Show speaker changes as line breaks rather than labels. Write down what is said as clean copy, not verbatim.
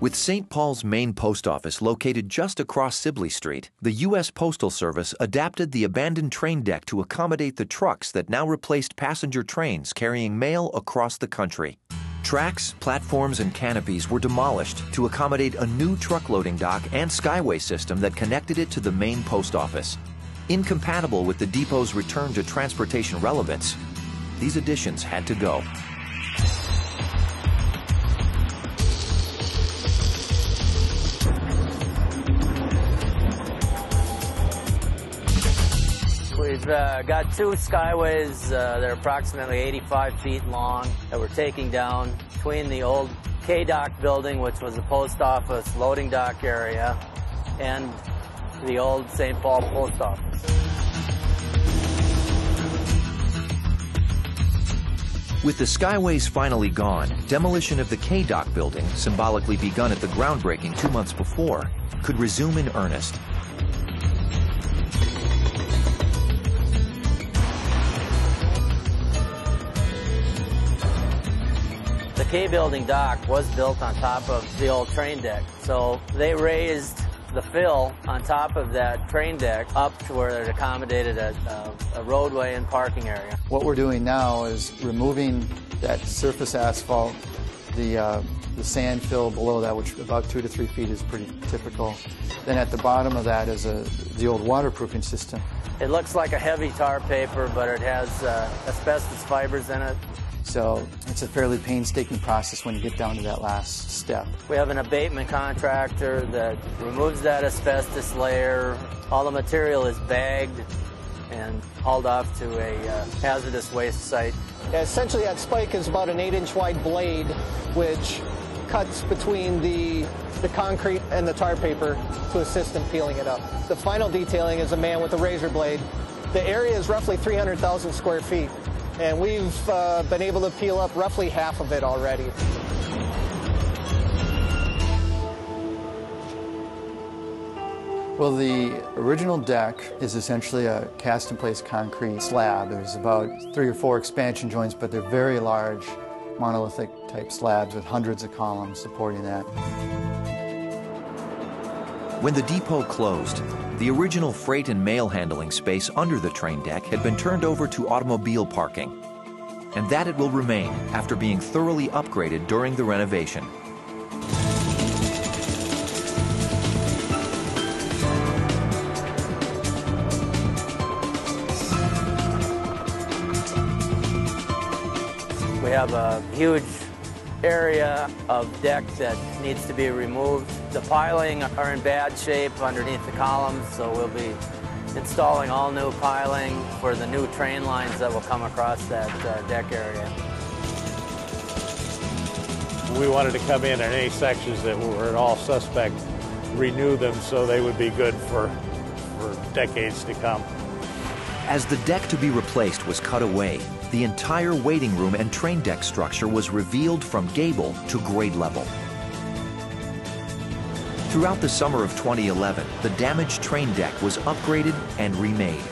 With St. Paul's main post office located just across Sibley Street, the U.S. Postal Service adapted the abandoned train deck to accommodate the trucks that now replaced passenger trains carrying mail across the country. Tracks, platforms, and canopies were demolished to accommodate a new truck loading dock and skyway system that connected it to the main post office. Incompatible with the depot's return to transportation relevance, these additions had to go.
We've got two skyways that are approximately 85 feet long that we're taking down between the old K-Dock building, which was the post office loading dock area, and the old St. Paul post office.
With the skyways finally gone, demolition of the K-Dock building, symbolically begun at the groundbreaking 2 months before, could resume in earnest.
The K-building dock was built on top of the old train deck, so they raised the fill on top of that train deck up to where it accommodated a roadway and parking area.
What we're doing now is removing that surface asphalt, the sand fill below that, which about 2 to 3 feet is pretty typical. Then at the bottom of that is the old waterproofing system.
It looks like a heavy tar paper, but it has asbestos fibers in it.
So it's a fairly painstaking process when you get down to that last step.
We have an abatement contractor that removes that asbestos layer. All the material is bagged and hauled off to a hazardous waste site.
Yeah, essentially that spike is about an 8-inch wide blade which cuts between the concrete and the tar paper to assist in peeling it up. The final detailing is a man with a razor blade. The area is roughly 300,000 square feet. And we've been able to peel up roughly half of it already.
Well, the original deck is essentially a cast-in-place concrete slab. There's about 3 or 4 expansion joints, but they're very large, monolithic type slabs with hundreds of columns supporting that.
When the depot closed, the original freight and mail handling space under the train deck had been turned over to automobile parking, and that it will remain after being thoroughly upgraded during the renovation.
We have a huge area of deck that needs to be removed. The piling are in bad shape underneath the columns, so we'll be installing all new piling for the new train lines that will come across that deck area.
We wanted to come in any sections that were at all suspect, renew them so they would be good for decades to come.
As the deck to be replaced was cut away, the entire waiting room and train deck structure was revealed from gable to grade level. Throughout the summer of 2011, the damaged train deck was upgraded and remade.